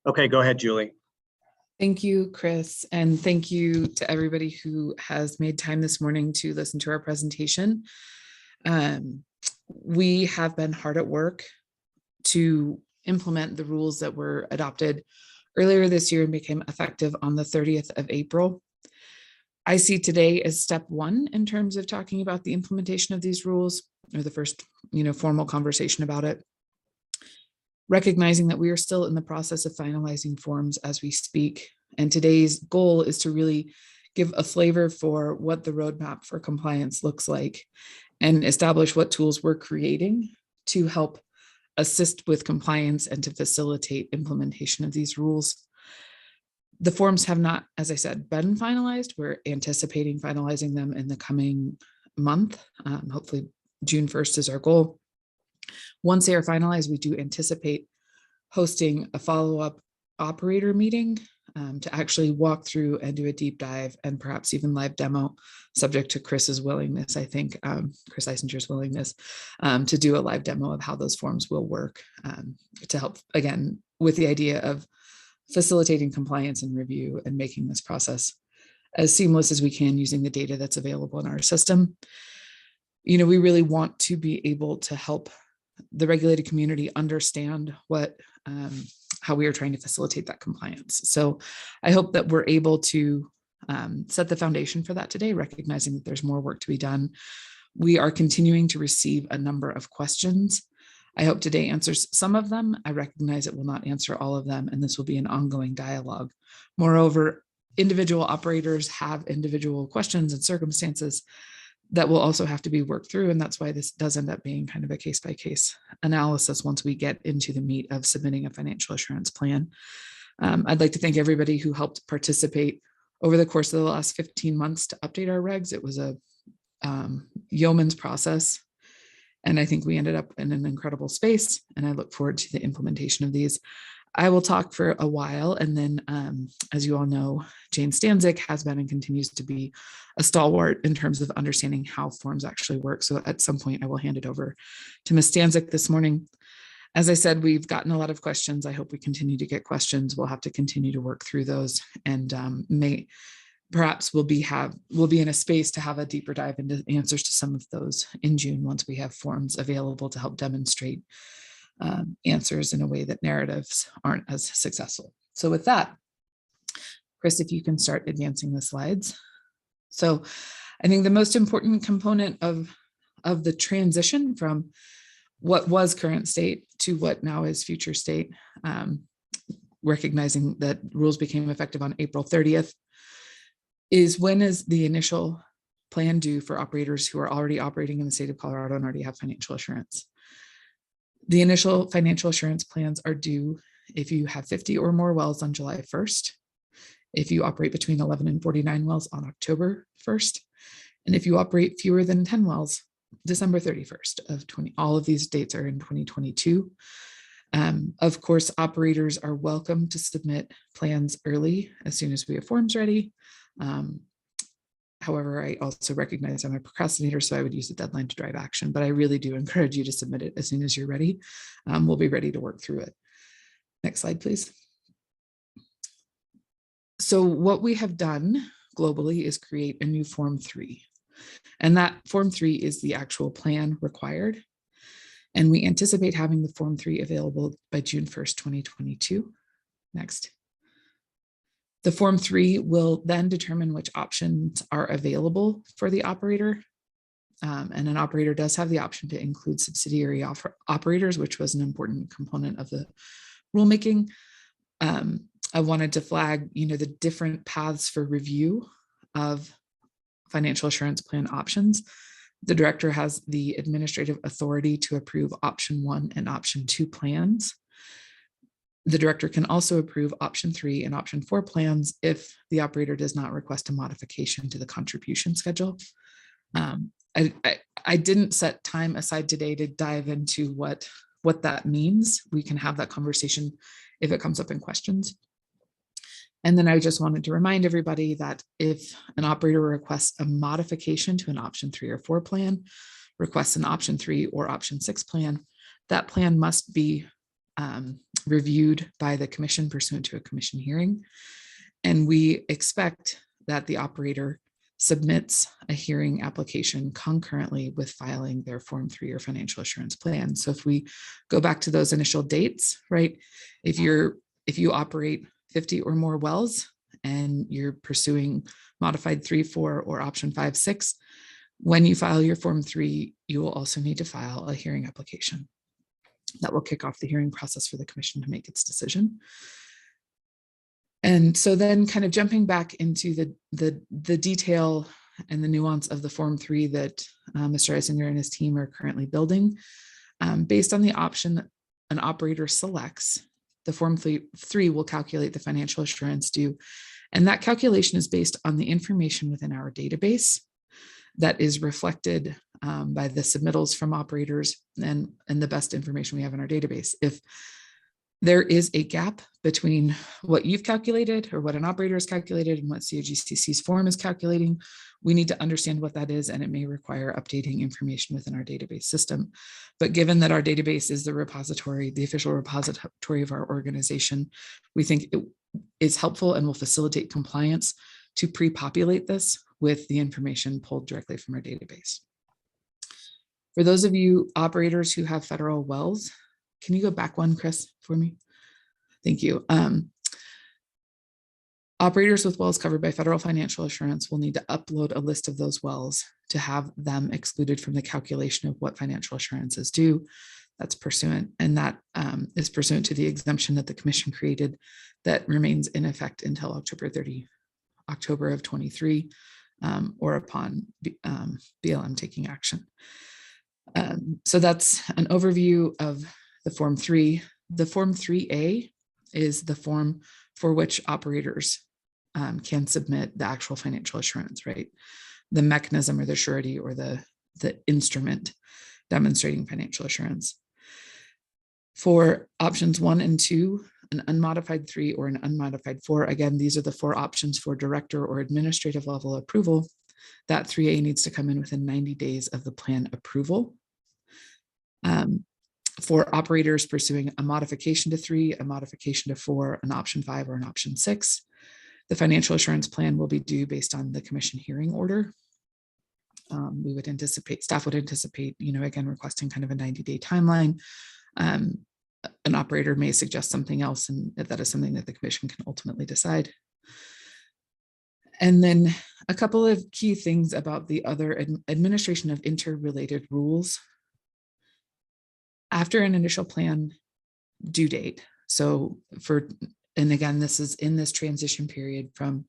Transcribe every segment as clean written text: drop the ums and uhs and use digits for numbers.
Okay, go ahead, Julie. Thank you, Chris, and thank you to everybody who has made time this morning to listen to our presentation. We have been hard at work to implement the rules that were adopted earlier this year and became effective on the 30th of April. I see today as step one in terms of talking about the implementation of these rules, or the first, formal conversation about it. Recognizing that we are still in the process of finalizing forms as we speak. And today's goal is to really give a flavor for what the roadmap for compliance looks like and establish what tools we're creating to help assist with compliance and to facilitate implementation of these rules. The forms have not, as I said, been finalized. We're anticipating finalizing them in the coming month. Hopefully June 1st is our goal. Once they are finalized, we do anticipate hosting a follow-up operator meeting to actually walk through and do a deep dive and perhaps even live demo, subject to Chris's willingness, I think, Chris Eisinger's willingness to do a live demo of how those forms will work to help, again, with the idea of facilitating compliance and review and making this process as seamless as we can using the data that's available in our system. We really want to be able to help the regulated community understand how we are trying to facilitate that compliance. So I hope that we're able to set the foundation for that today, recognizing that there's more work to be done. We are continuing to receive a number of questions. I hope today answers some of them. I recognize it will not answer all of them, and this will be an ongoing dialogue. Moreover, individual operators have individual questions and circumstances that will also have to be worked through. And that's why this does end up being kind of a case-by-case analysis once we get into the meat of submitting a financial assurance plan. I'd like to thank everybody who helped participate over the course of the last 15 months to update our regs. It was a yeoman's process. And I think we ended up in an incredible space. And I look forward to the implementation of these. I will talk for a while, and then, as you all know, Jane Stanzik has been and continues to be a stalwart in terms of understanding how forms actually work. So at some point, I will hand it over to Ms. Stanzik this morning. As I said, we've gotten a lot of questions. I hope we continue to get questions. We'll have to continue to work through those, and perhaps we'll be in a space to have a deeper dive into answers to some of those in June once we have forms available to help demonstrate answers in a way that narratives aren't as successful. So with that, Chris, if you can start advancing the slides. So I think the most important component of the transition from what was current state to what now is future state, recognizing that rules became effective on April 30th, is when is the initial plan due for operators who are already operating in the state of Colorado and already have financial assurance. The initial financial assurance plans are due if you have 50 or more wells on July 1st, if you operate between 11 and 49 wells on October 1st, and if you operate fewer than 10 wells, December 31st of 20. All of these dates are in 2022. Of course, operators are welcome to submit plans early as soon as we have forms ready. However, I also recognize I'm a procrastinator, so I would use the deadline to drive action, but I really do encourage you to submit it as soon as you're ready. We'll be ready to work through it. Next slide, please. So what we have done globally is create a new Form 3. And that Form 3 is the actual plan required. And we anticipate having the Form 3 available by June 1st, 2022. Next. The Form 3 will then determine which options are available for the operator. And an operator does have the option to include subsidiary operators, which was an important component of the rulemaking. I wanted to flag, the different paths for review of financial assurance plan options. The director has the administrative authority to approve option 1 and option 2 plans. The director can also approve option 3 and option 4 plans if the operator does not request a modification to the contribution schedule. I didn't set time aside today to dive into what that means. We can have that conversation if it comes up in questions. And then I just wanted to remind everybody that if an operator requests a modification to an option 3 or 4 plan, requests an option 3 or option 6 plan, that plan must be reviewed by the commission pursuant to a commission hearing. And we expect that the operator submits a hearing application concurrently with filing their Form 3 or financial assurance plan. So if we go back to those initial dates, right? If you operate 50 or more wells and you're pursuing modified 3, 4, or option 5, 6, when you file your Form 3, you will also need to file a hearing application. That will kick off the hearing process for the commission to make its decision. And so then kind of jumping back into the detail and the nuance of the Form 3 that Mr. Eisinger and his team are currently building, based on the option that an operator selects, the Form 3 will calculate the financial assurance due. And that calculation is based on the information within our database that is reflected by the submittals from operators and the best information we have in our database. If there is a gap between what you've calculated or what an operator has calculated and what COGCC's form is calculating, we need to understand what that is, and it may require updating information within our database system. But given that our database is the repository, the official repository of our organization, we think it is helpful and will facilitate compliance to pre-populate this with the information pulled directly from our database. For those of you operators who have federal wells, can you go back one, Chris, for me? Thank you. Operators with wells covered by federal financial assurance will need to upload a list of those wells to have them excluded from the calculation of what financial assurance is due. That's pursuant, and that is pursuant to the exemption that the commission created that remains in effect until October of 23, or upon BLM taking action. So that's an overview of the Form 3. The Form 3A is the form for which operators can submit the actual financial assurance, right? The mechanism or the surety or the instrument demonstrating financial assurance. For options 1 and 2, an unmodified 3 or an unmodified 4, again, these are the 4 options for director or administrative level approval. That 3A needs to come in within 90 days of the plan approval. For operators pursuing a modification to 3, a modification to 4, an option 5, or an option 6, the financial assurance plan will be due based on the commission hearing order. We would anticipate, staff would anticipate, again, requesting kind of a 90-day timeline. An operator may suggest something else, and that is something that the commission can ultimately decide. And then a couple of key things about the other administration of interrelated rules. After an initial plan due date, and again, this is in this transition period from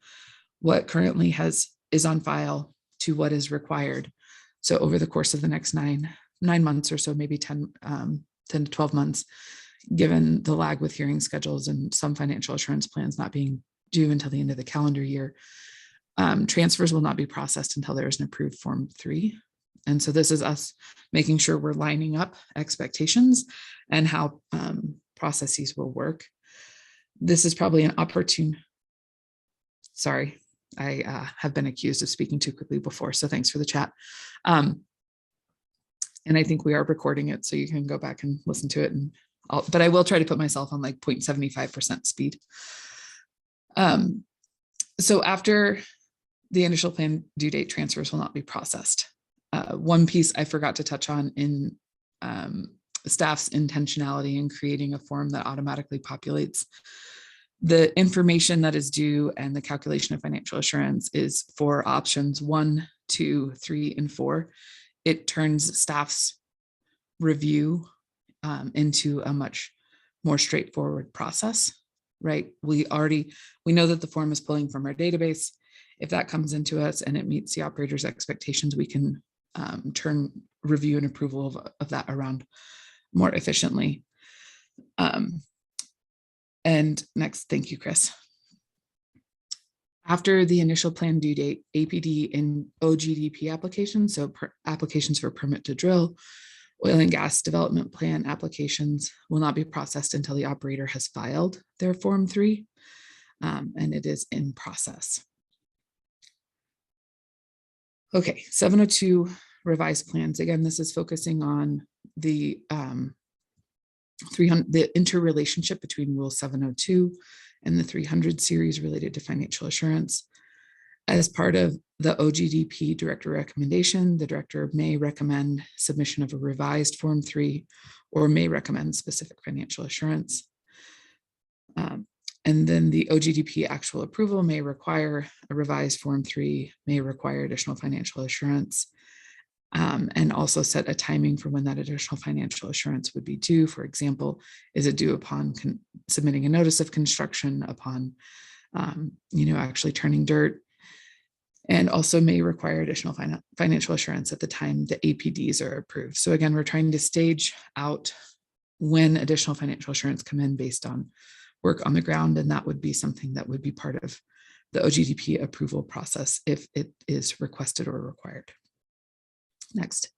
what currently is on file to what is required. So over the course of the next nine months or so, maybe 10 to 12 months, given the lag with hearing schedules and some financial assurance plans not being due until the end of the calendar year, transfers will not be processed until there is an approved Form 3. And so this is us making sure we're lining up expectations and how processes will work. This is probably an opportune, sorry, I have been accused of speaking too quickly before, so thanks for the chat. And I think we are recording it, so you can go back and listen to it. But I will try to put myself on like 0.75% speed. So after the initial plan due date, transfers will not be processed. One piece I forgot to touch on in staff's intentionality in creating a form that automatically populates the information that is due, and the calculation of financial assurance is for options 1, 2, 3, and 4. It turns staff's review into a much more straightforward process, right? We know that the form is pulling from our database. If that comes into us and it meets the operator's expectations, we can turn review and approval of that around more efficiently. And next, thank you, Chris. After the initial plan due date, APD and OGDP applications, so applications for permit to drill, oil and gas development plan applications will not be processed until the operator has filed their Form 3, and it is in process. Okay, 702 revised plans. Again, this is focusing on the the interrelationship between Rule 702 and the 300 series related to financial assurance. As part of the OGDP director recommendation, the director may recommend submission of a revised Form 3 or may recommend specific financial assurance. And then the OGDP actual approval may require a revised Form 3, may require additional financial assurance, and also set a timing for when that additional financial assurance would be due. For example, is it due upon submitting a notice of construction, upon actually turning dirt, and also may require additional financial assurance at the time the APDs are approved. So again, we're trying to stage out when additional financial assurance come in based on work on the ground, and that would be something that would be part of the OGDP approval process if it is requested or required. Next.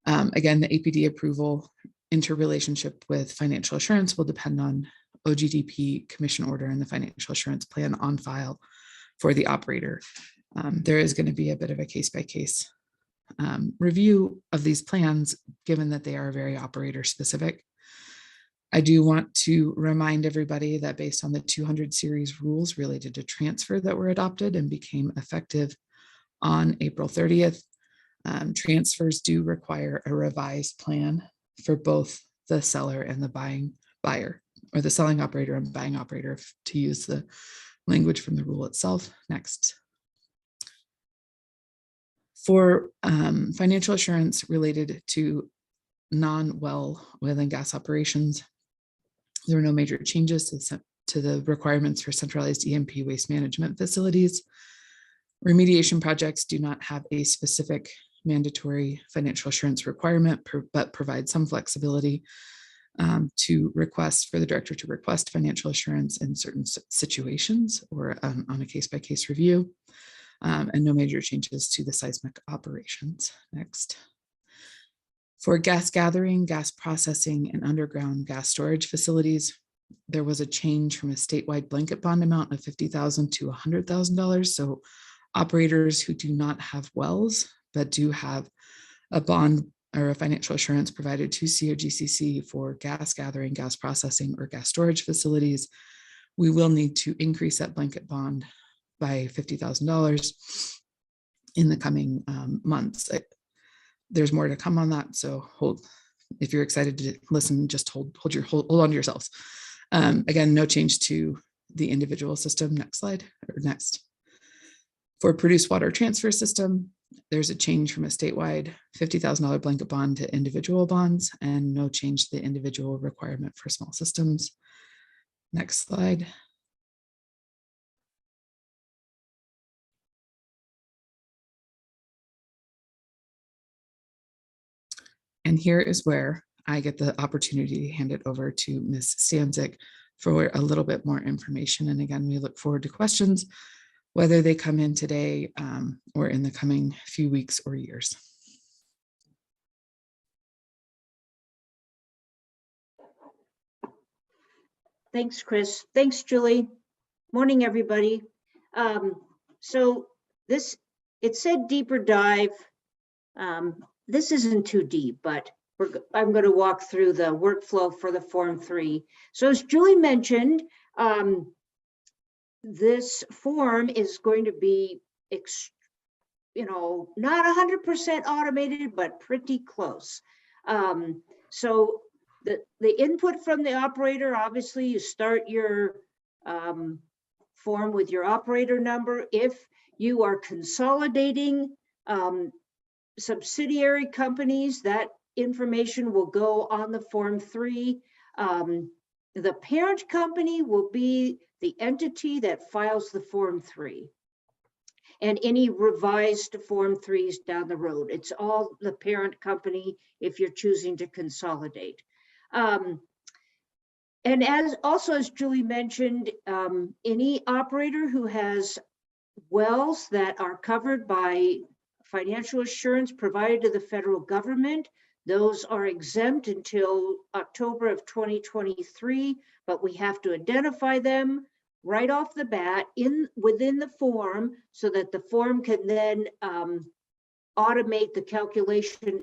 Again, the APD approval interrelationship with financial assurance will depend on OGDP commission order and the financial assurance plan on file for the operator. There is going to be a bit of a case-by-case review of these plans, given that they are very operator specific. I do want to remind everybody that based on the 200 series rules related to transfer that were adopted and became effective on April 30th, transfers do require a revised plan for both the seller and the buyer, or the selling operator and buying operator, to use the language from the rule itself. Next. For financial assurance related to non-well oil and gas operations, there were no major changes to the requirements for centralized E&P waste management facilities. Remediation projects do not have a specific mandatory financial assurance requirement, but provide some flexibility to request for the director to request financial assurance in certain situations or on a case-by-case review. And no major changes to the seismic operations. Next. For gas gathering, gas processing, and underground gas storage facilities, there was a change from a statewide blanket bond amount of $50,000 to $100,000. So operators who do not have wells, but do have a bond or a financial assurance provided to COGCC for gas gathering, gas processing, or gas storage facilities, we will need to increase that blanket bond by $50,000 in the coming months. There's more to come on that, so if you're excited to listen, just hold on to yourselves. Again, no change to the individual system. Next slide, or next. For produced water transfer system, there's a change from a statewide $50,000 blanket bond to individual bonds, and no change to the individual requirement for small systems. Next slide. And here is where I get the opportunity to hand it over to Ms. Stanzik for a little bit more information. And again, we look forward to questions, whether they come in today or in the coming few weeks or years. Thanks, Chris. Thanks, Julie. Morning, everybody. So it said deeper dive. This isn't too deep, but I'm going to walk through the workflow for the Form 3. So as Julie mentioned, this form is going to be, not 100% automated, but pretty close. So the input from the operator, obviously you start your form with your operator number. If you are consolidating subsidiary companies, that information will go on the Form 3. The parent company will be the entity that files the Form 3. And any revised Form 3s down the road. It's all the parent company if you're choosing to consolidate. And as Julie mentioned, any operator who has wells that are covered by financial assurance provided to the federal government, those are exempt until October of 2023, but we have to identify them right off the bat within the form so that the form can then automate the calculation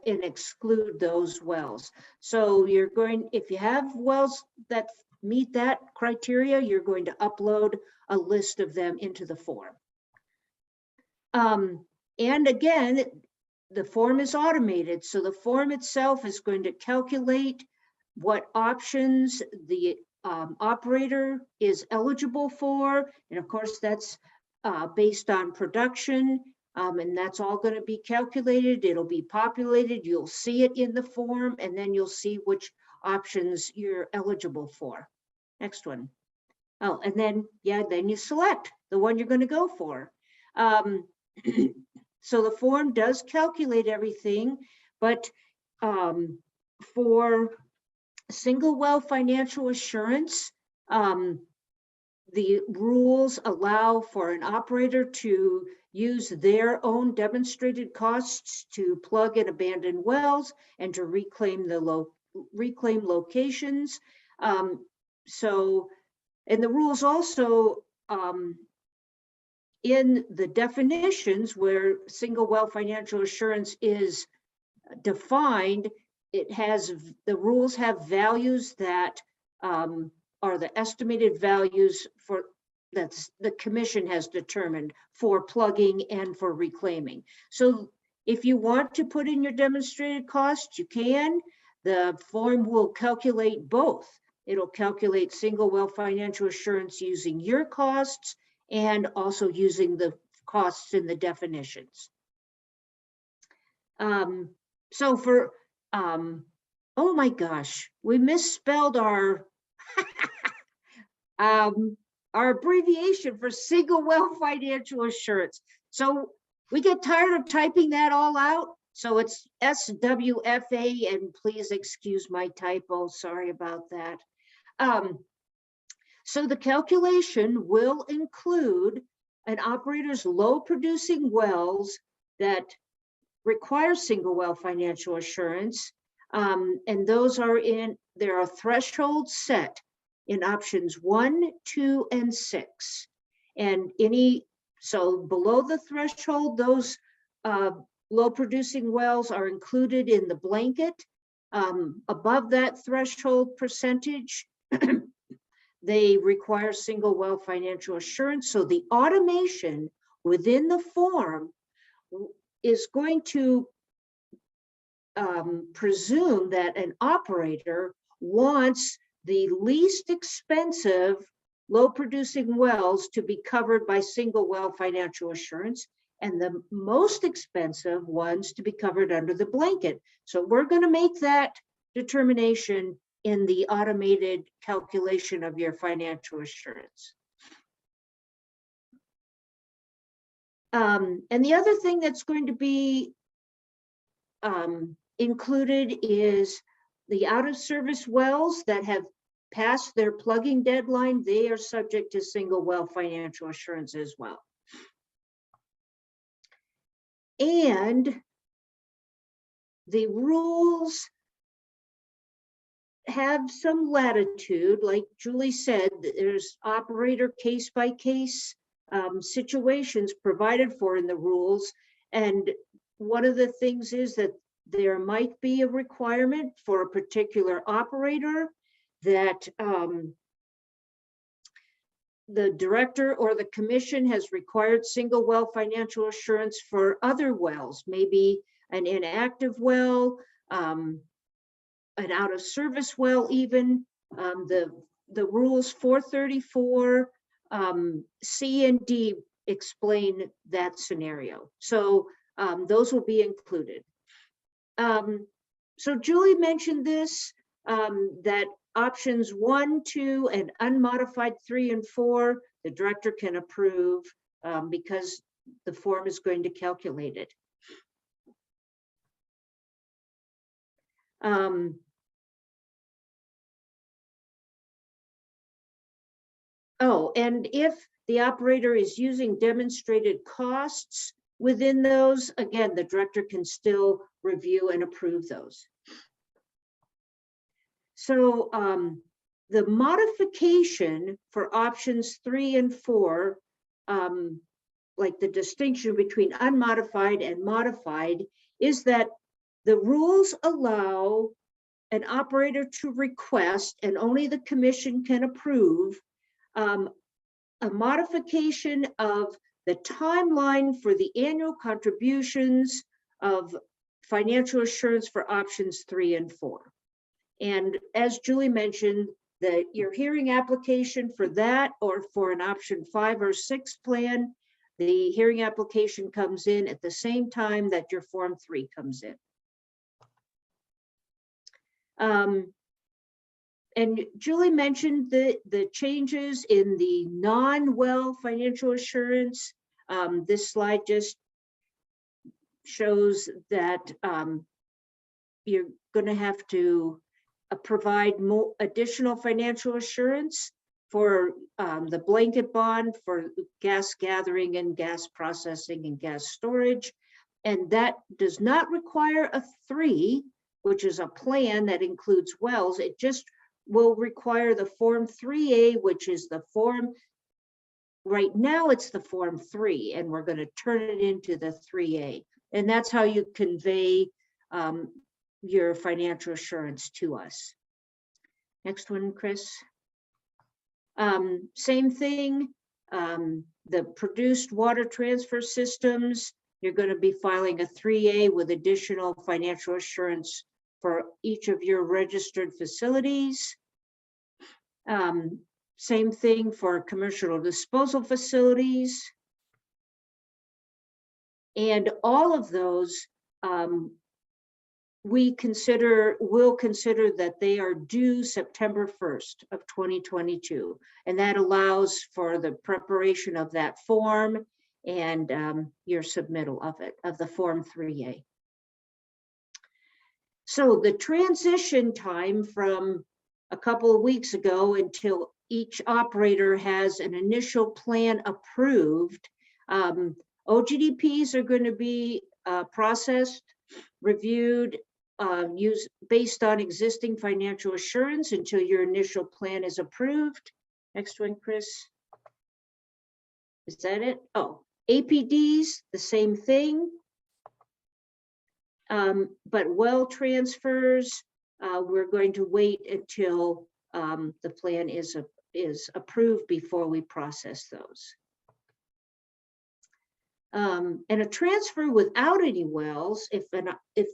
and exclude those wells. So you're going, if you have wells that meet that criteria, you're going to upload a list of them into the form. And again, the form is automated, so the form itself is going to calculate what options the operator is eligible for. And of course, that's based on production, and that's all going to be calculated. It'll be populated. You'll see it in the form, and then you'll see which options you're eligible for. Next one. Oh, and then, yeah, then you select the one you're going to go for. So the form does calculate everything, but for single well financial assurance, the rules allow for an operator to use their own demonstrated costs to plug and abandon wells and to reclaim locations. So, and the rules also in the definitions where single well financial assurance is defined, it has, the rules have values that are the estimated values for that's the commission has determined for plugging and for reclaiming. So if you want to put in your demonstrated costs, you can. The form will calculate both. It'll calculate single well financial assurance using your costs and also using the costs in the definitions. So for, oh my gosh, we misspelled our, our abbreviation for single well financial assurance. So we get tired of typing that all out. So it's SWFA, and please excuse my typo, sorry about that. So the calculation will include an operator's low producing wells that require single well financial assurance. And those are there are thresholds set in options 1, 2, and 6. And so below the threshold, those low producing wells are included in the blanket. Above that threshold percentage, they require single well financial assurance. So the automation within the form is going to presume that an operator wants the least expensive low producing wells to be covered by single well financial assurance and the most expensive ones to be covered under the blanket. So we're going to make that determination in the automated calculation of your financial assurance. And the other thing that's going to be included is the out of service wells that have passed their plugging deadline. They are subject to single well financial assurance as well. And the rules have some latitude, like Julie said, there's operator case by case situations provided for in the rules. And one of the things is that there might be a requirement for a particular operator that the director or the commission has required single well financial assurance for other wells, maybe an inactive well, an out of service well even. The rules 434 C and D explain that scenario. So those will be included. So Julie mentioned this, that options 1, 2, and unmodified 3 and 4, the director can approve because the form is going to calculate it. Oh, and if the operator is using demonstrated costs within those, again, the director can still review and approve those. So the modification for options 3 and 4, like the distinction between unmodified and modified, is that The rules allow an operator to request, and only the commission can approve, a modification of the timeline for the annual contributions of financial assurance for options 3 and 4. And as Julie mentioned, your hearing application for that, or for an option 5 or 6 plan, the hearing application comes in at the same time that your Form 3 comes in. And Julie mentioned the changes in the non-well financial assurance. This slide just shows that you're going to have to provide more additional financial assurance for the blanket bond for gas gathering and gas processing and gas storage. And that does not require a 3, which is a plan that includes wells. It just will require the Form 3A, which is the form, right now it's the Form 3, and we're going to turn it into the 3A. And that's how you convey your financial assurance to us. Next one, Chris. Same thing, the produced water transfer systems, you're going to be filing a 3A with additional financial assurance for each of your registered facilities. Same thing for commercial disposal facilities. And all of those, will consider that they are due September 1st of 2022. And that allows for the preparation of that form and your submittal of it, of the Form 3A. So the transition time from a couple of weeks ago until each operator has an initial plan approved, OGDPs are going to be processed, reviewed, based on existing financial assurance until your initial plan is approved. Next one, Chris. Is that it? Oh, APDs, the same thing. But well transfers, we're going to wait until the plan is approved before we process those. And a transfer without any wells, if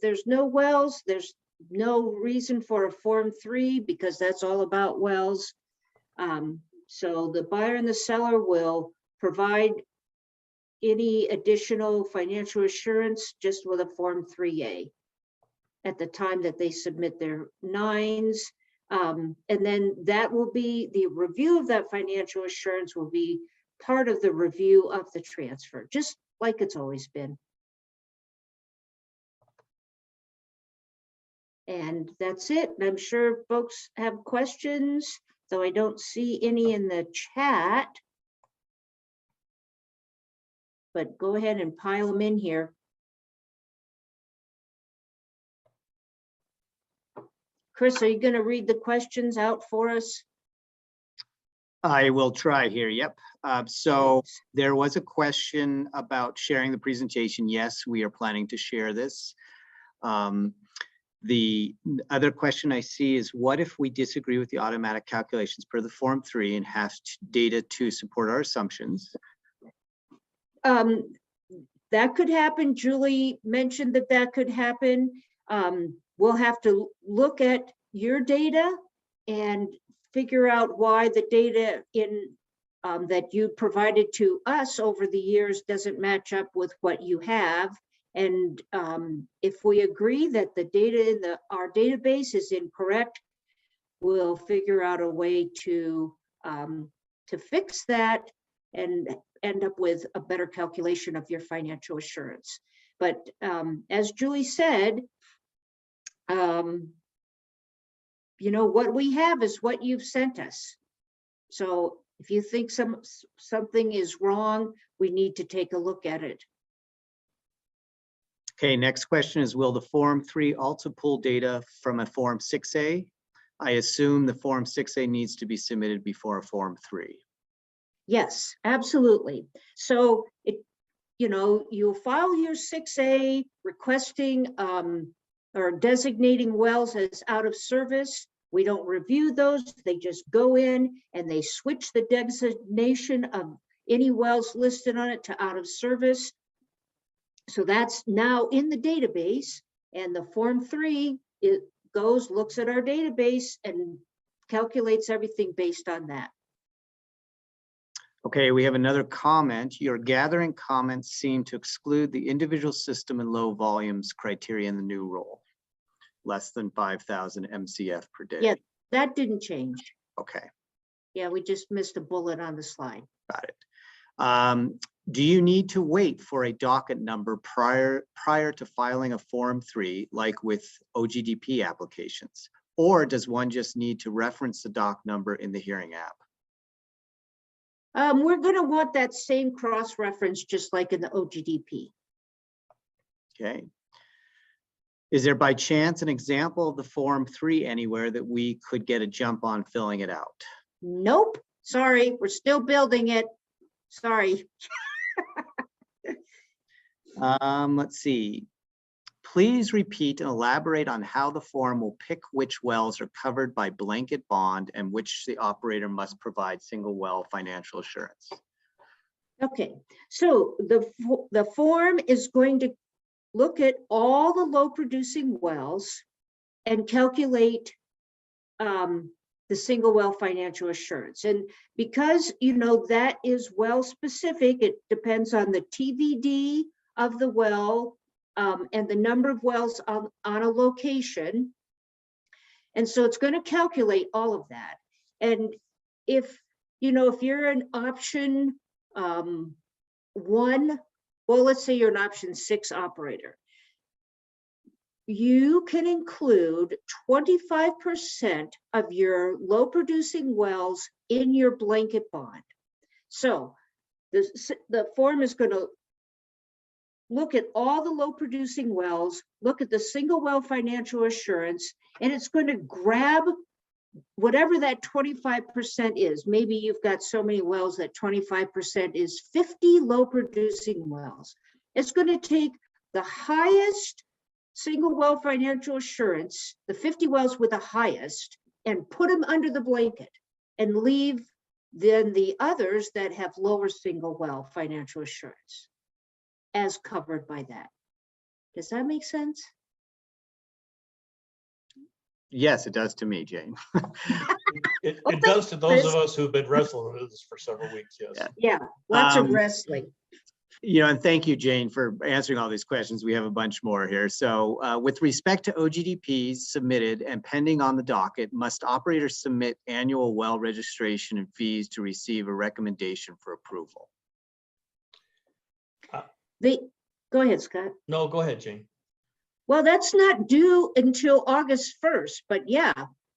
there's no wells, there's no reason for a Form 3 because that's all about wells. So the buyer and the seller will provide any additional financial assurance just with a Form 3A at the time that they submit their 9s. And then that will be, the review of that financial assurance will be part of the review of the transfer, just like it's always been. And that's it. I'm sure folks have questions, though I don't see any in the chat. But go ahead and pile them in here. Chris, are you going to read the questions out for us? I will try here. Yep. So there was a question about sharing the presentation. Yes, we are planning to share this. The other question I see is, what if we disagree with the automatic calculations per the Form 3 and have data to support our assumptions? That could happen. Julie mentioned that could happen. We'll have to look at your data and figure out why the data that you provided to us over the years doesn't match up with what you have. And if we agree that the data in our database is incorrect, we'll figure out a way to fix that and end up with a better calculation of your financial assurance. But as Julie said, you know, what we have is what you've sent us. So if you think something is wrong, we need to take a look at it. Okay, next question is, will the Form 3 also pull data from a Form 6A? I assume the Form 6A needs to be submitted before a Form 3. Yes, absolutely. So you'll file your 6A requesting or designating wells as out of service. We don't review those. They just go in and they switch the designation of any wells listed on it to out of service. So that's now in the database, and the Form 3, it goes, looks at our database and calculates everything based on that. Okay, we have another comment. Your gathering comments seem to exclude the individual system and low volumes criteria in the new rule. Less than 5,000 MCF per day. Yeah, that didn't change. Okay, Yeah, we just missed a bullet on the slide. got it. Do you need to wait for a docket number prior to filing a Form 3, like with OGDP applications? Or does one just need to reference the doc number in the hearing app? We're going to want that same cross-reference, just like in the OGDP. Okay. Is there by chance an example of the Form 3 anywhere that we could get a jump on filling it out? Nope, sorry, we're still building it. Sorry. Let's see. Please repeat and elaborate on how the form will pick which wells are covered by blanket bond and which the operator must provide single well financial assurance. Okay, so the form is going to look at all the low producing wells and calculate the single well financial assurance. And because, that is well specific, it depends on the TVD of the well and the number of wells on a location. And so it's going to calculate all of that. And if you're an option 1, well, let's say you're an option 6 operator, you can include 25% of your low producing wells in your blanket bond. So the form is going to look at all the low producing wells, look at the single well financial assurance, and it's going to grab whatever that 25% is. Maybe you've got so many wells that 25% is 50 low producing wells. It's going to take the highest single well financial assurance, the 50 wells with the highest, and put them under the blanket and leave then the others that have lower single well financial assurance as covered by that. Does that make sense? Yes, it does to me, Jane. It Okay, does to those of Chris. us who've been wrestling with this for several weeks, yes. Yeah, lots of Um, wrestling. And thank you, Jane, for answering all these questions. We have a bunch more here. So with respect to OGDPs submitted and pending on the docket, must operators submit annual well registration and fees to receive a recommendation for approval? Go ahead, Scott. No, go ahead, Jane. Well, that's not due until August 1st, but yeah,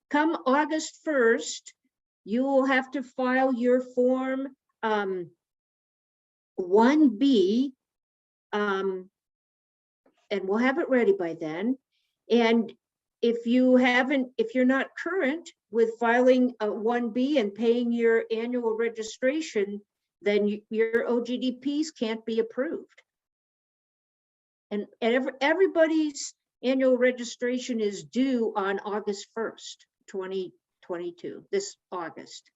come August 1st, you will have to file your Form 1B, and we'll have it ready by then. And if you're not current with filing a 1B and paying your annual registration, then your OGDPs can't be approved. And everybody's annual registration is due on August 1st, 2022, this August.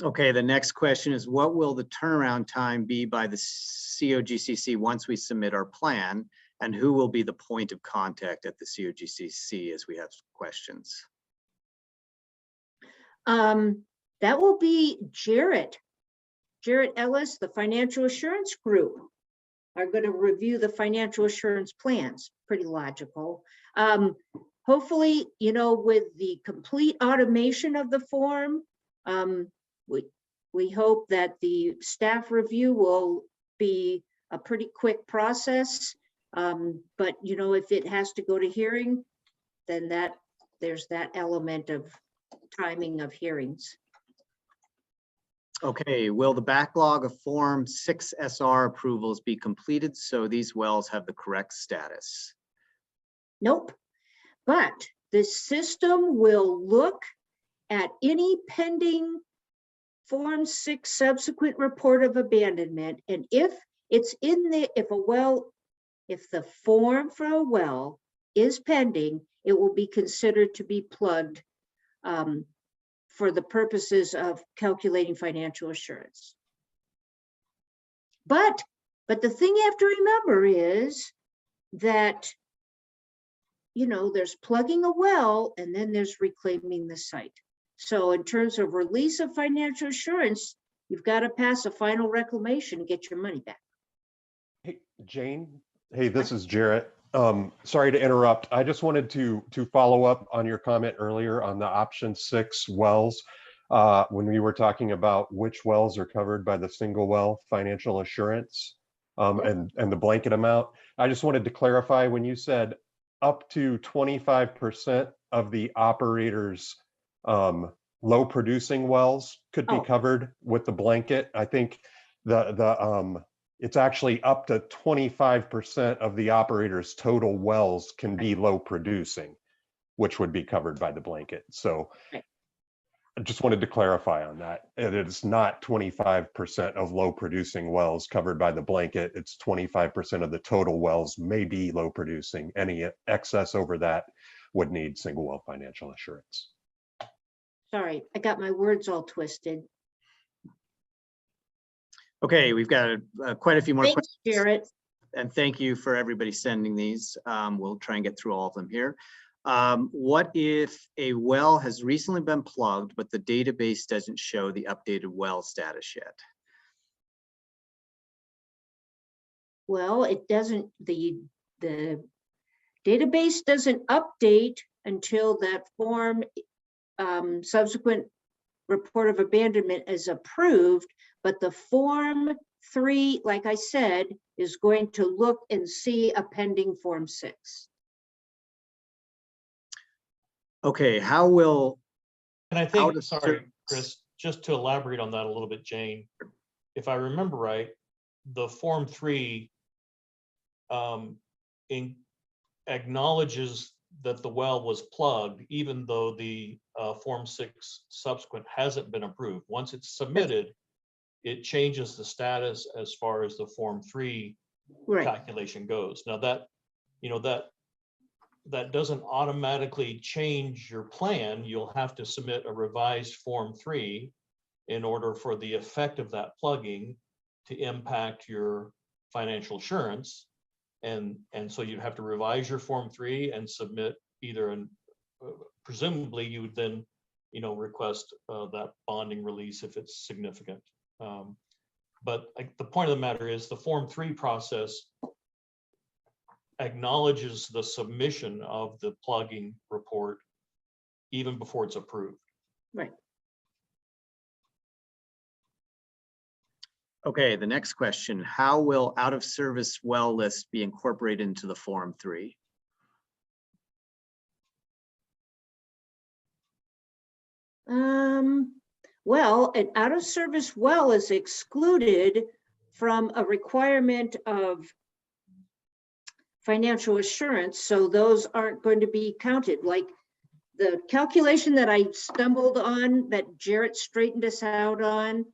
Okay, the next question is, what will the turnaround time be by the COGCC once we submit our plan? And who will be the point of contact at the COGCC as we have questions? That will be Jarrett Ellis, the financial assurance group, are going to review the financial assurance plans. Pretty logical. Hopefully, with the complete automation of the form, we hope that the staff review will be a pretty quick process. But if it has to go to hearing, then there's that element of timing of hearings. Okay, will the backlog of Form 6 SR approvals be completed so these wells have the correct status? Nope. But the system will look at any pending Form 6 subsequent report of abandonment, and if it's in the, if a well if the form for a well is pending, it will be considered to be plugged for the purposes of calculating financial assurance. But the thing you have to remember is that, you know, there's plugging a well and then there's reclaiming the site. So in terms of release of financial assurance, you've got to pass a final reclamation and get your money back. Hey, Jane. Hey, this is Jarrett. Sorry to interrupt. I just wanted to follow up on your comment earlier on the option 6 wells. When we were talking about which wells are covered by the single well financial assurance and the blanket amount. I just wanted to clarify when you said up to 25% of the operator's low producing wells could be covered with the blanket. I think it's actually up to 25% of the operator's total wells can be low producing, which would be covered by the blanket. So I just wanted to clarify on that. It is not 25% of low producing wells covered by the blanket. It's 25% of the total wells may be low producing. Any excess over that would need single well financial assurance. Sorry, I got my words all twisted. Okay, we've got quite a few more Thanks, questions. Jarrett. And thank you for everybody sending these. We'll try and get through all of them here. What if a well has recently been plugged, but the database doesn't show the updated well status yet? Well, it doesn't, the database doesn't update until that form subsequent report of abandonment is approved, but the Form 3, like I said, is going to look and see a pending Form 6. Okay, how will, And I Out think, of sorry, service. Chris, just to elaborate on that a little bit, Jane, if I remember right, the Form 3 acknowledges that the well was plugged, even though the Form 6 subsequent hasn't been approved. Once it's submitted, it changes the status as far as the Form 3 Right. calculation goes. Now that, you know, that doesn't automatically change your plan. You'll have to submit a revised Form 3 in order for the effect of that plugging to impact your financial assurance. And so you'd have to revise your Form 3 and submit either presumably you would then, you know, request that bonding release if it's significant. But the point of the matter is the Form 3 process acknowledges the submission of the plugging report even before it's approved. Right. okay, the next question, how will out of service well list be incorporated into the Form 3? Well, an out of service well is excluded from a requirement of financial assurance, so those aren't going to be counted. Like the calculation that I stumbled on, that Jarrett straightened us out on,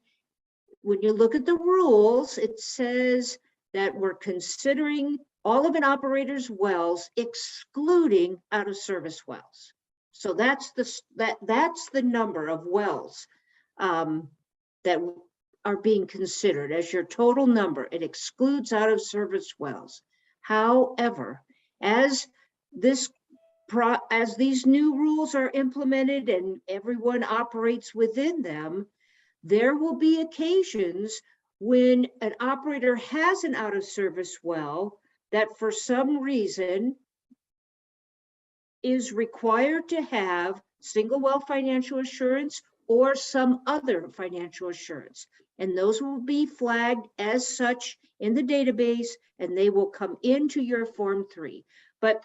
when you look at the rules, it says that we're considering all of an operator's wells excluding out of service wells. So that's the number of wells that are being considered as your total number. It excludes out of service wells. However, as these new rules are implemented and everyone operates within them, there will be occasions when an operator has an out of service well that for some reason is required to have single well financial assurance or some other financial assurance. And those will be flagged as such in the database and they will come into your Form 3. But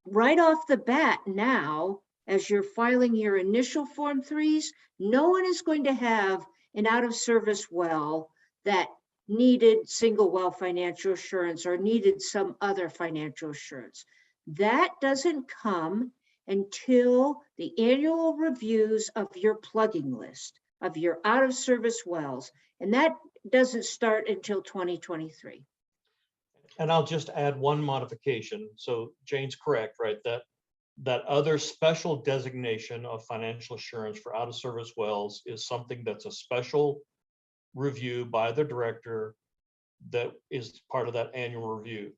right off the bat now, as you're filing your initial Form 3s, no one is going to have an out of service well that needed single well financial assurance or needed some other financial assurance. That doesn't come until the annual reviews of your plugging list of your out of service wells. And that doesn't start until 2023. And I'll just add one modification. So Jane's correct, right? That other special designation of financial assurance for out-of-service wells is something that's a special review by the director that is part of that annual review.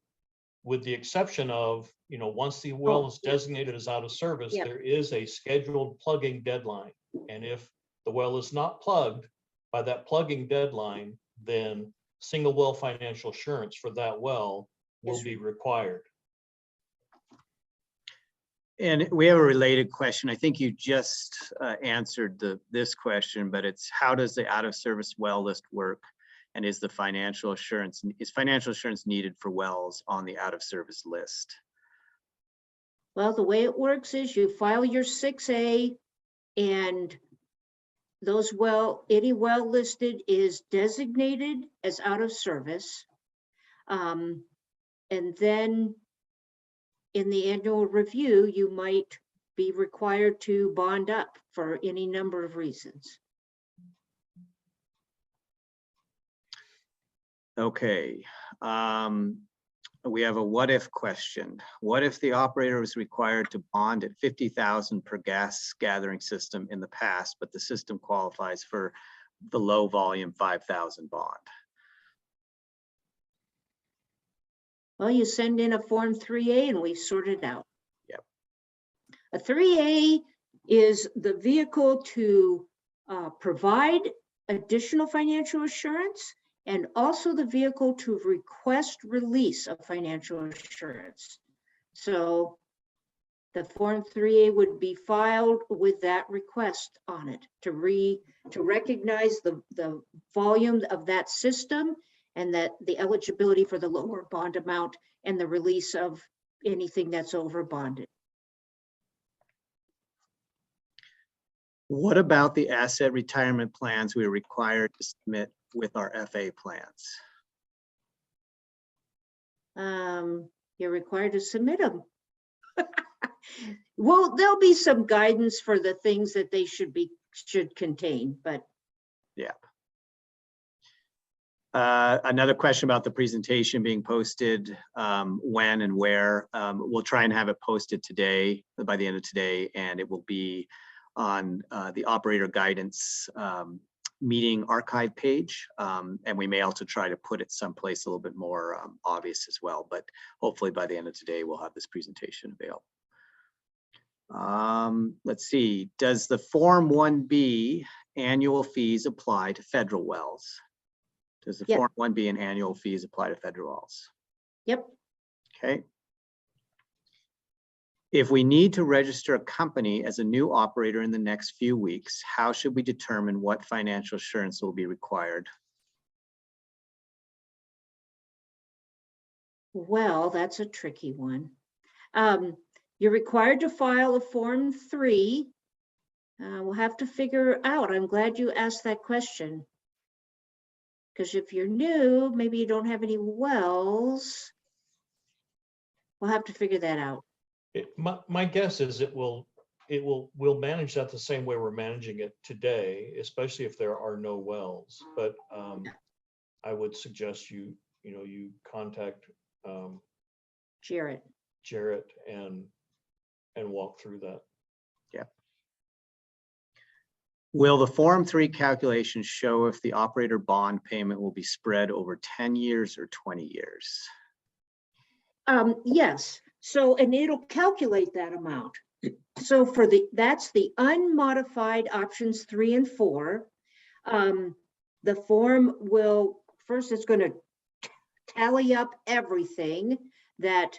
With the exception of, once the well is designated as out of service, Yep. there is a scheduled plugging deadline. And if the well is not plugged by that plugging deadline, then single well financial assurance for that well will Is be required. And we have a related question. I think you just answered this question, but it's how does the out of service well list work? And is financial assurance needed for wells on the out of service list? Well, the way it works is you file your 6A, and any well listed is designated as out of service. And then in the annual review, you might be required to bond up for any number of reasons. Okay. We have a what if question. What if the operator was required to bond at 50,000 per gas gathering system in the past, but the system qualifies for the low volume 5,000 bond? Well, you send in a Form 3A and we sort it out. Yep. A 3A is the vehicle to provide additional financial assurance, and also the vehicle to request release of financial assurance. So the Form 3A would be filed with that request on it to recognize the volume of that system, and that the eligibility for the lower bond amount and the release of anything that's over bonded. What about the asset retirement plans we are required to submit with our FA plans? You're required to submit them. Well, there'll be some guidance for the things that they should contain, but yeah. Another question about the presentation being posted, when and where. We'll try and have it posted today, by the end of today, and it will be on the operator guidance meeting archive page. And we may also try to put it someplace a little bit more obvious as well, but hopefully by the end of today, we'll have this presentation available. Let's see, does the Form 1B annual fees apply to federal wells? Does the Yep. Form 1B and annual fees apply to federal wells? yep. Okay. If we need to register a company as a new operator in the next few weeks, how should we determine what financial assurance will be required? Well, that's a tricky one. You're required to file a Form 3. We'll have to figure out. I'm glad you asked that question. Because if you're new, maybe you don't have any wells. We'll have to figure that out. My guess is we'll manage that the same way we're managing it today, especially if there are no wells. But I would suggest you contact Jarrett. and walk through that. Yeah. Will the Form 3 calculations show if the operator bond payment will be spread over 10 years or 20 years? Yes. So, and it'll calculate that amount. So that's the unmodified options 3 and 4. The form will, first it's going to tally up everything that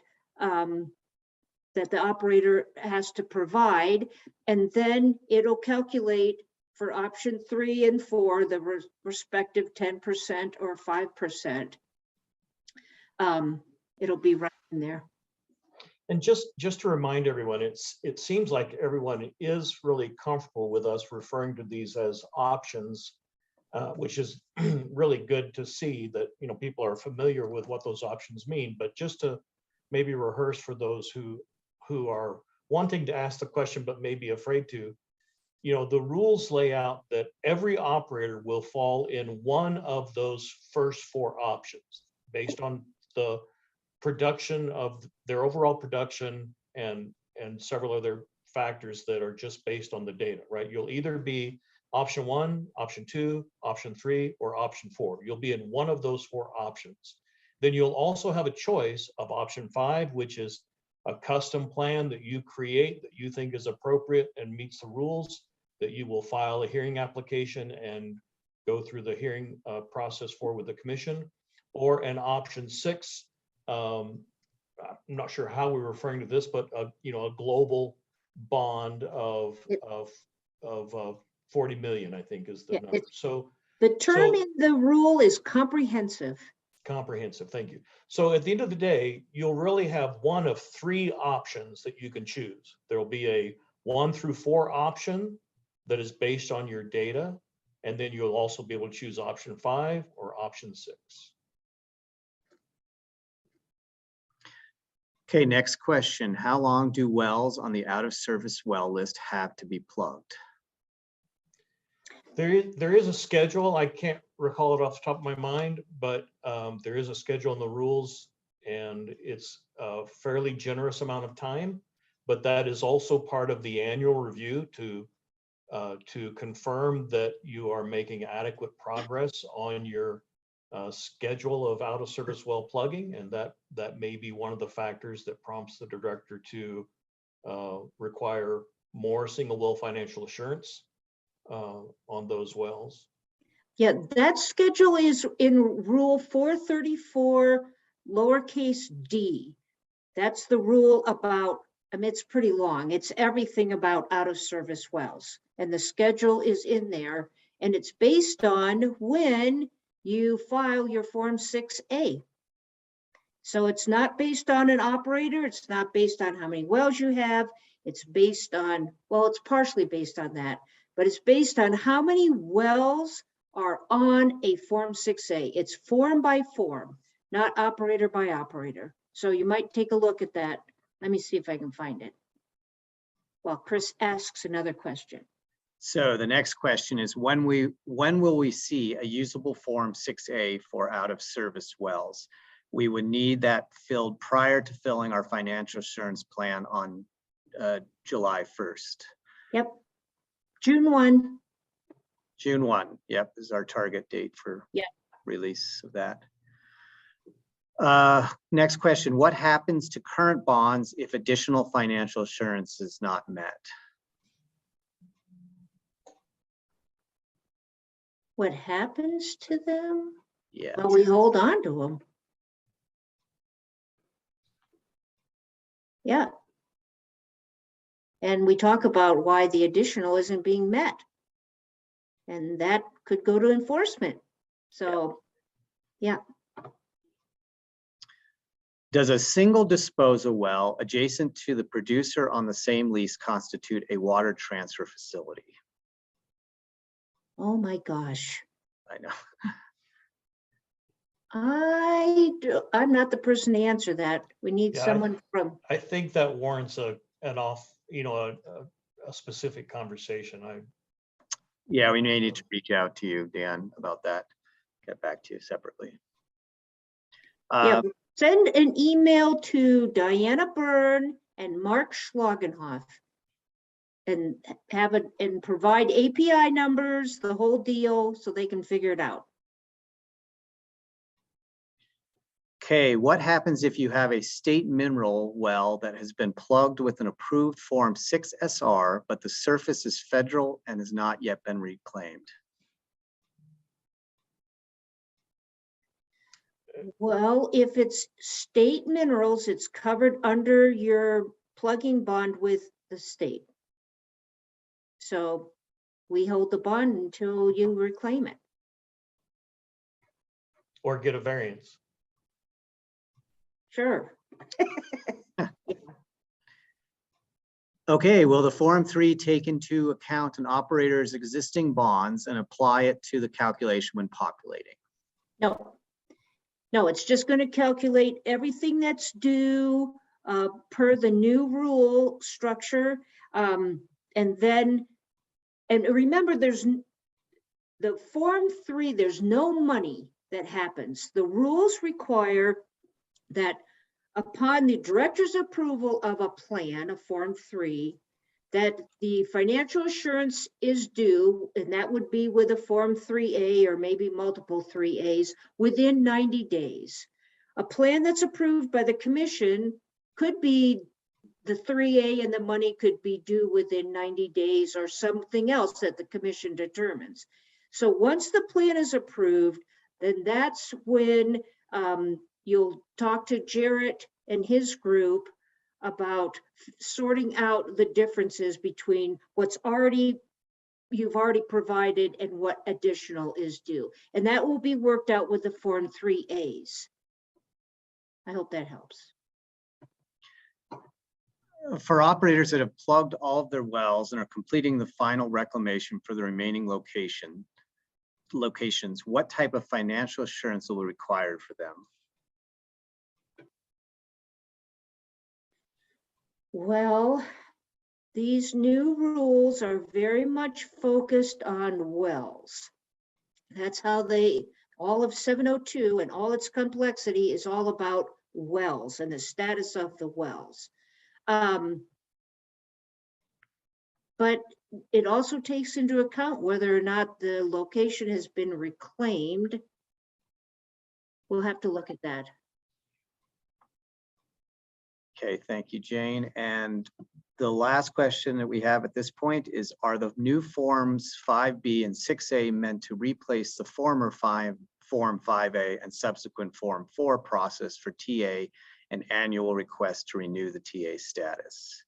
that the operator has to provide, and then it'll calculate for option 3 and 4 the respective 10% or 5%. It'll be right in there. And just to remind everyone, it seems like everyone is really comfortable with us referring to these as options, which is really good to see that people are familiar with what those options mean. But just to maybe rehearse for those who are wanting to ask the question but may be afraid to, the rules lay out that every operator will fall in one of those first 4 options based on the production of their overall production and several other factors that are just based on the data, right? You'll either be option 1, option 2, option 3, or option 4. You'll be in one of those 4 options. Then you'll also have a choice of option 5, which is a custom plan that you create that you think is appropriate and meets the rules, that you will file a hearing application and go through the hearing process for with the commission, or an option 6. I'm not sure how we're referring to this, but a global bond of 40 million, I think is the number. So the term in the rule is comprehensive. Comprehensive, thank you. So at the end of the day, you'll really have one of 3 options that you can choose. There'll be a 1 through 4 option that is based on your data, and then you'll also be able to choose option 5 or option 6. Okay, next question. How long do wells on the out of service well list have to be plugged? There is a schedule. I can't recall it off the top of my mind, but there is a schedule in the rules, and it's a fairly generous amount of time. But that is also part of the annual review to confirm that you are making adequate progress on your schedule of out of service well plugging, and that may be one of the factors that prompts the director to require more single well financial assurance on those wells. Yeah, that schedule is in Rule 434, lowercase d. That's the rule about, it's pretty long. It's everything about out of service wells. And the schedule is in there, and it's based on when you file your Form 6A. So it's not based on an operator. It's not based on how many wells you have. It's based on, well, it's partially based on that, but it's based on how many wells are on a Form 6A. It's form by form, not operator by operator. So you might take a look at that. Let me see if I can find it. Well, Chris asks another question. So the next question is when will we see a usable Form 6A for out of service wells? We would need that filled prior to filling our financial assurance plan on July 1st. Yep, June 1. June 1, yep, is our target date for Yep. release of that. Next question, what happens to current bonds if additional financial assurance is not met? What happens to them? Yeah. Well, we hold on to them. Yeah. And we talk about why the additional isn't being met. And that could go to enforcement. So, yeah. Does a single disposal well adjacent to the producer on the same lease constitute a water transfer facility? Oh my gosh. I know. I'm not the person to answer that. We need Yeah, someone from, I think that warrants a specific conversation. Yeah, we may need to reach out to you, Dan, about that. Get back to you separately. yeah, send an email to Diana Byrne and Mark Schlagenhoff and have it and provide API numbers, the whole deal, so they can figure it out. Okay, what happens if you have a state mineral well that has been plugged with an approved Form 6SR, but the surface is federal and has not yet been reclaimed? Well, if it's state minerals, it's covered under your plugging bond with the state. So we hold the bond until you reclaim it. Or get a variance. Sure. Okay, will the Form 3 take into account an operator's existing bonds and apply it to the calculation when populating? No. No, it's just going to calculate everything that's due per the new rule structure. And remember, there's the Form 3, there's no money that happens. The rules require that upon the director's approval of a plan, of Form 3, that the financial assurance is due, and that would be with a Form 3A or maybe multiple 3As within 90 days. A plan that's approved by the commission could be the 3A and the money could be due within 90 days or something else that the commission determines. So once the plan is approved, then that's when you'll talk to Jarrett and his group about sorting out the differences between what's you've already provided and what additional is due. And that will be worked out with the Form 3As. I hope that helps. For operators that have plugged all of their wells and are completing the final reclamation for the remaining locations, what type of financial assurance will be required for them? Well, these new rules are very much focused on wells. That's how all of 702 and all its complexity is all about wells and the status of the wells. But it also takes into account whether or not the location has been reclaimed. We'll have to look at that. Okay, thank you, Jane. And the last question that we have at this point is, are the new forms 5B and 6A meant to replace the former Form 5A and subsequent Form 4 process for TA and annual request to renew the TA status?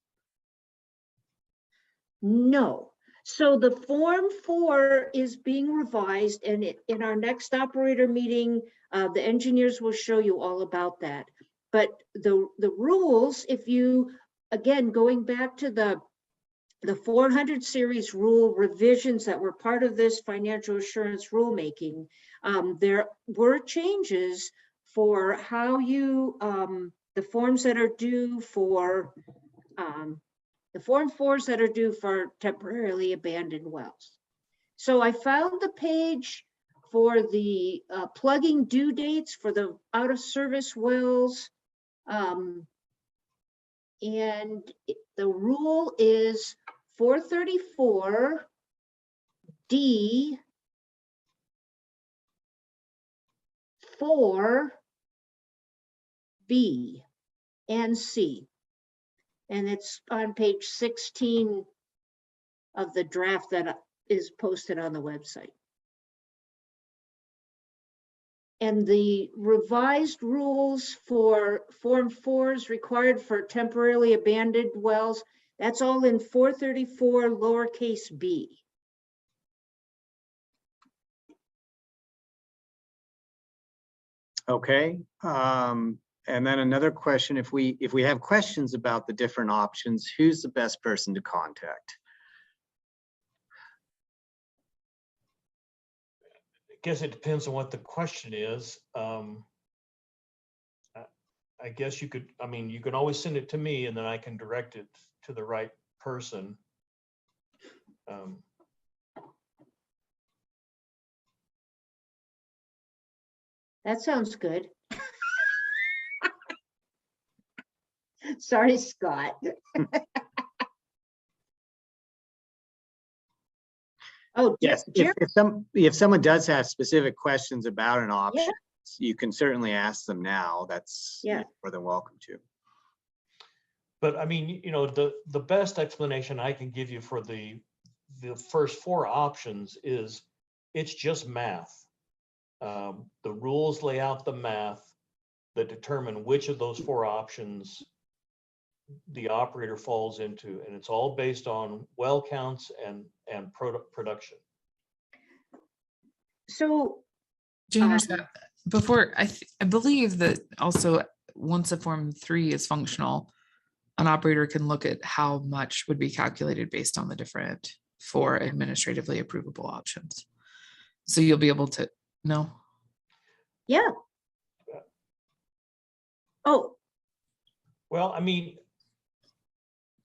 No. So the Form 4 is being revised, and in our next operator meeting, the engineers will show you all about that. But the rules, if you, again, going back to the 400 series rule revisions that were part of this financial assurance rulemaking, there were changes for how you, the forms that are due for, the Form 4s that are due for temporarily abandoned wells. So I found the page for the plugging due dates for the out of service wells. And the rule is 434 D 4 B and C. And it's on page 16 of the draft that is posted on the website. And the revised rules for Form 4s required for temporarily abandoned wells, that's all in 434 lowercase b. Okay. And then another question, if we have questions about the different options, who's the best person to contact? I guess it depends on what the question is. I guess you could, you can always send it to me and then I can direct it to the right person. That sounds good. Sorry, Scott. Oh, Yes, if someone does have specific questions about an option, you can certainly ask them now. That's you're more than welcome to. But the best explanation I can give you for the first 4 options is it's just math. The rules lay out the math that determine which of those 4 options the operator falls into, and it's all based on well counts and production. So, Jane, before I believe that also once a Form 3 is functional, an operator can look at how much would be calculated based on the different 4 administratively approvable options. So you'll be able to know. Yeah. Oh. Well,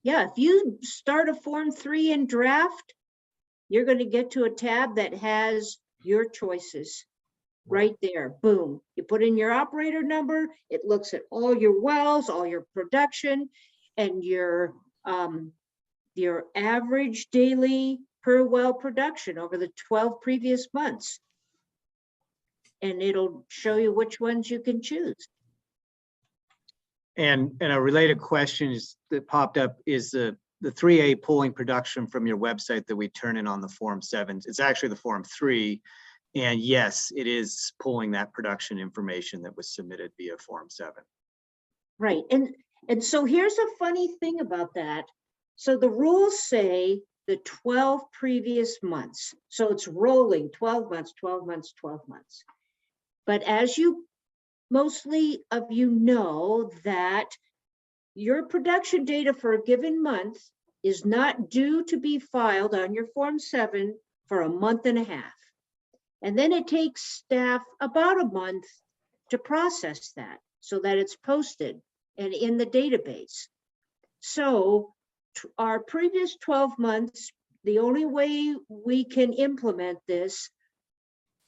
yeah, if you start a Form 3 in draft, you're going to get to a tab that has your choices. right there, boom. You put in your operator number, it looks at all your wells, all your production, and your average daily per well production over the 12 previous months. And it'll show you which ones you can choose. And a related question that popped up is the 3A pulling production from your website that we turn in on the Form 7. It's actually the Form 3. And yes, it is pulling that production information that was submitted via Form 7. Right. And so here's a funny thing about that. So the rules say the 12 previous months. So it's rolling 12 months, 12 months, 12 months. But as you mostly of you know, that your production data for a given month is not due to be filed on your Form 7 for a month and a half. And then it takes staff about a month to process that so that it's posted and in the database. So our previous 12 months, the only way we can implement this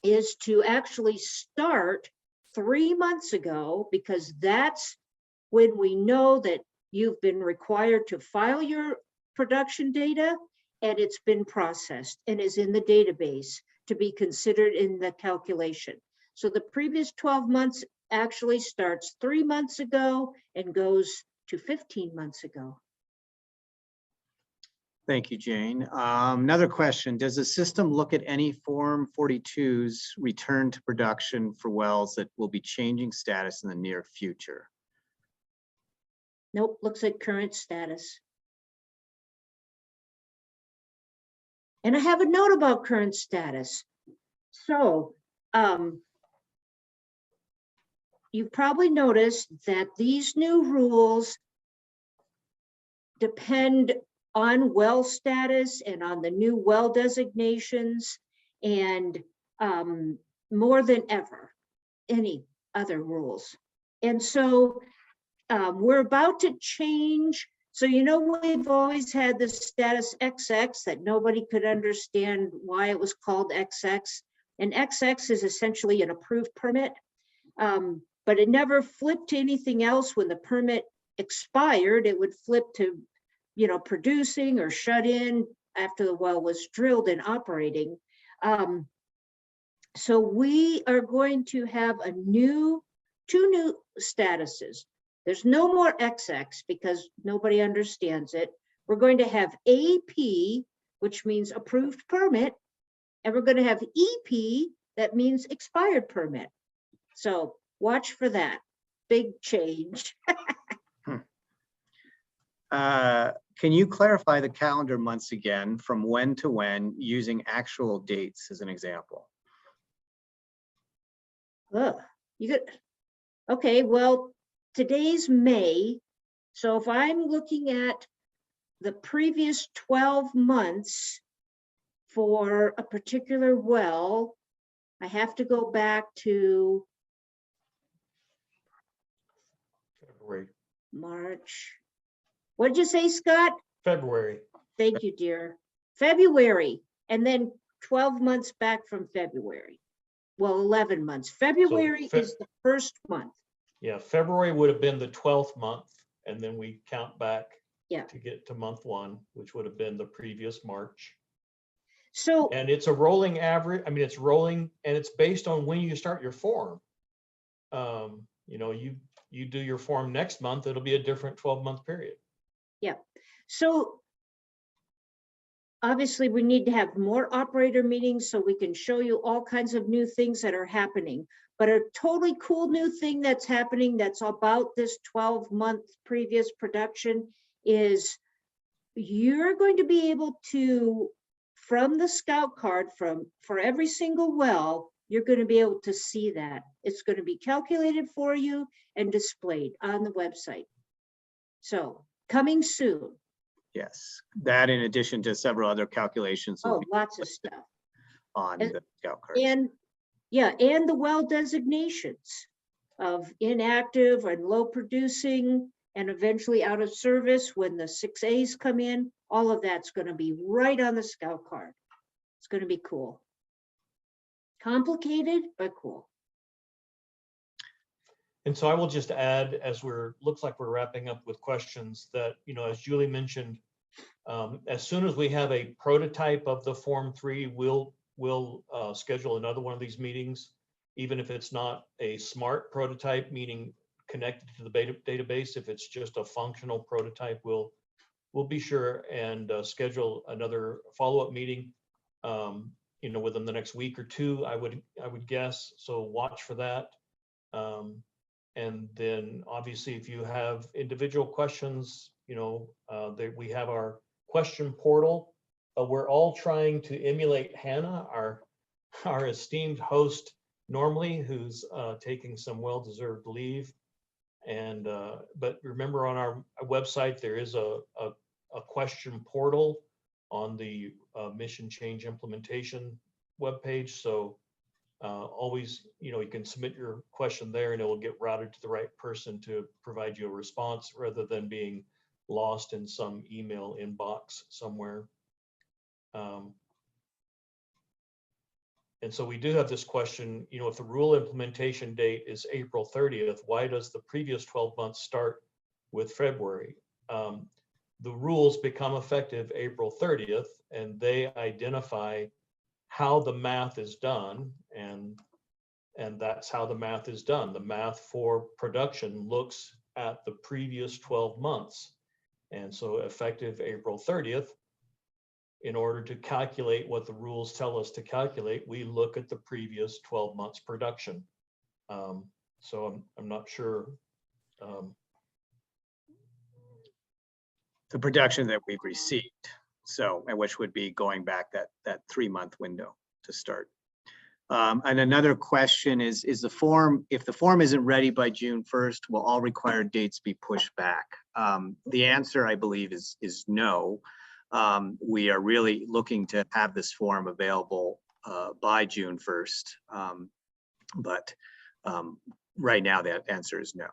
is to actually start 3 months ago, because that's when we know that you've been required to file your production data and it's been processed and is in the database to be considered in the calculation. So the previous 12 months actually starts 3 months ago and goes to 15 months ago. Thank you, Jane. Another question, does the system look at any Form 42s return to production for wells that will be changing status in the near future? Nope, looks at current status. And I have a note about current status. So you've probably noticed that these new rules depend on well status and on the new well designations, and more than ever any other rules. And so we're about to change. So, you know, we've always had the status XX that nobody could understand why it was called XX. And XX is essentially an approved permit, but it never flipped to anything else. When the permit expired, it would flip to, you know, producing or shut in after the well was drilled and operating. So we are going to have two new statuses. There's no more XX because nobody understands it. We're going to have AP, which means approved permit, and we're going to have EP, that means expired permit. So watch for that big change. Can you clarify the calendar months again from when to when using actual dates as an example? Ugh, okay, well, today's May. So if I'm looking at the previous 12 months for a particular well, I have to go back to February. March. What did you say, Scott? February. Thank you, dear. February, and then 12 months back from February. Well, 11 months. February is the first month. Yeah, February would have been the 12th month, and then we count back Yeah. to get to month 1, which would have been the previous March. So, And it's a rolling average. I mean, it's rolling, and it's based on when you start your form. You know, you do your form next month, it'll be a different 12-month period. yeah. So obviously we need to have more operator meetings so we can show you all kinds of new things that are happening. But a totally cool new thing that's happening that's about this 12-month previous production is you're going to be able to, from the scout card, for every single well, you're going to be able to see that. It's going to be calculated for you and displayed on the website. So coming soon. Yes, that in addition to several other calculations will Oh, be lots of stuff. on and- the scout cards. And yeah, and the well designations of inactive and low producing and eventually out of service when the 6As come in, all of that's going to be right on the scout card. It's going to be cool. Complicated, but cool. And so I will just add, as looks like we're wrapping up with questions, that, as Julie mentioned, as soon as we have a prototype of the Form 3, we'll schedule another one of these meetings, even if it's not a smart prototype, meaning connected to the database. If it's just a functional prototype, we'll be sure and schedule another follow-up meeting, within the next week or two, I would guess. So watch for that. And then obviously, if you have individual questions, we have our question portal. We're all trying to emulate Hannah, our esteemed host normally, who's taking some well-deserved leave. And but remember, on our website, there is a question portal on the mission change implementation webpage. So always, you can submit your question there and it will get routed to the right person to provide you a response rather than being lost in some email inbox somewhere. And so we do have this question, if the rule implementation date is April 30th, why does the previous 12 months start with February? The rules become effective April 30th, and they identify how the math is done, and that's how the math is done. The math for production looks at the previous 12 months. And so effective April 30th, in order to calculate what the rules tell us to calculate, we look at the previous 12 months production. So I'm not sure. The production that we've received, and which would be going back that 3-month window to start. And another question is the form, if the form isn't ready by June 1st, will all required dates be pushed back? The answer, I believe, is no. We are really looking to have this form available by June 1st. But right now, that answer is no.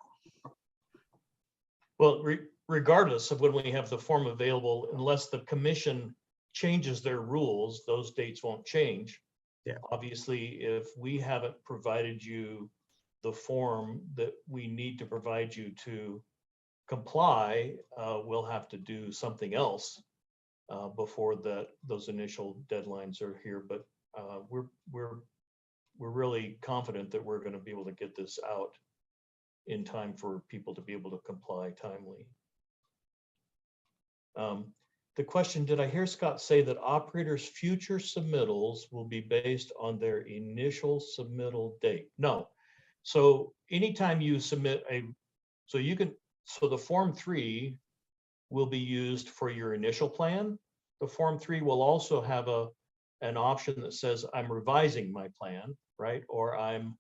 Well, regardless of when we have the form available, unless the commission changes their rules, those dates won't change. Yeah. Obviously, if we haven't provided you the form that we need to provide you to comply, we'll have to do something else before those initial deadlines are here. But we're really confident that we're going to be able to get this out in time for people to be able to comply timely. The question, did I hear Scott say that operators' future submittals will be based on their initial submittal date? No. So anytime you submit so the Form 3 will be used for your initial plan. The Form 3 will also have an option that says, I'm revising my plan, right? Or I'm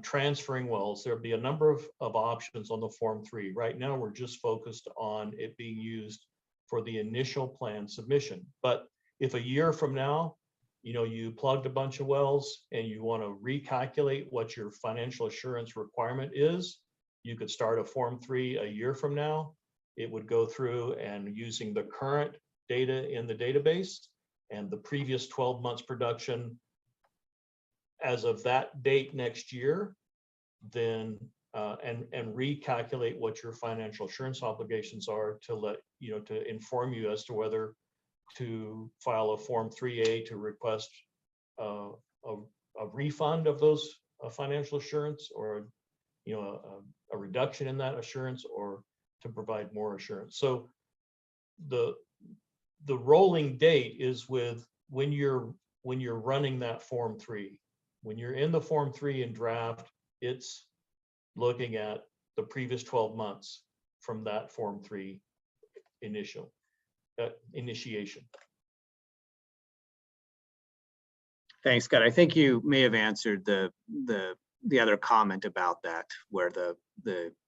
transferring wells. There'll be a number of options on the Form 3. Right now, we're just focused on it being used for the initial plan submission. But if a year from now, you plugged a bunch of wells and you want to recalculate what your financial assurance requirement is, you could start a Form 3 a year from now. It would go through and using the current data in the database and the previous 12 months production as of that date next year, then and recalculate what your financial assurance obligations are to to inform you as to whether to file a Form 3A to request a refund of those financial assurance, or a reduction in that assurance, or to provide more assurance. So the rolling date is with when you're running that Form 3. When you're in the Form 3 in draft, it's looking at the previous 12 months from that Form 3 initiation. Thanks, Scott. I think you may have answered the other comment about that, where the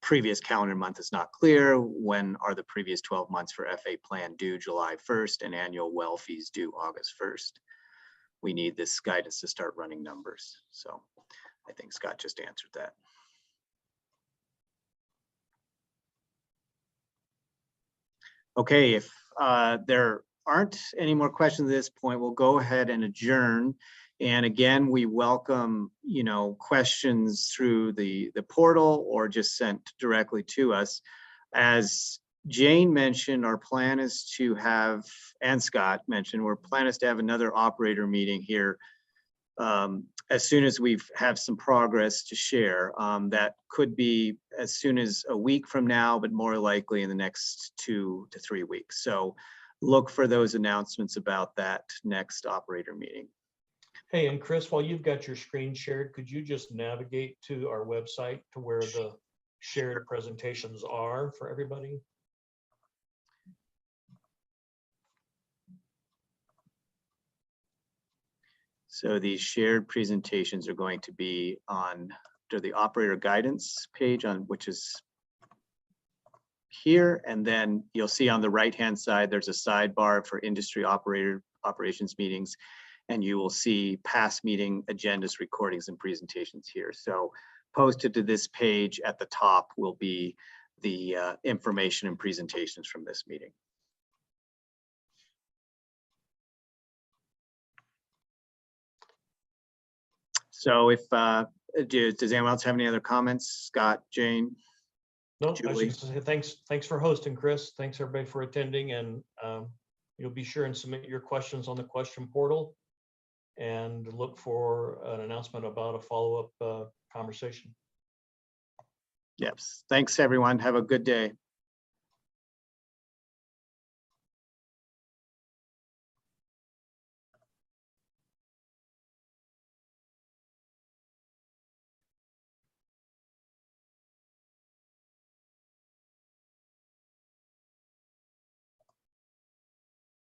previous calendar month is not clear. When are the previous 12 months for FA plan due July 1st and annual well fees due August 1st? We need this guidance to start running numbers. So I think Scott just answered that. Okay, if there aren't any more questions at this point, we'll go ahead and adjourn And again, we welcome, questions through the portal or just sent directly to us. As Jane mentioned, our plan is to have, and Scott mentioned, our plan is to have another operator meeting here as soon as we have some progress to share. That could be as soon as a week from now, but more likely in the next 2 to 3 weeks. So look for those announcements about that next operator meeting. Hey, and Chris, while you've got your screen shared, could you just navigate to our website to where the shared presentations are for everybody? So these shared presentations are going to be on the operator guidance page, on which is here. And then you'll see on the right-hand side, there's a sidebar for industry operations meetings. And you will see past meeting agendas, recordings, and presentations here. So posted to this page at the top will be the information and presentations from this meeting. So if, does anyone else have any other comments? Scott, Jane? No, I Julie? should say thanks for hosting, Chris. Thanks everybody for attending, and you'll be sure and submit your questions on the question portal and look for an announcement about a follow-up conversation. Yes. Thanks, everyone. Have a good day.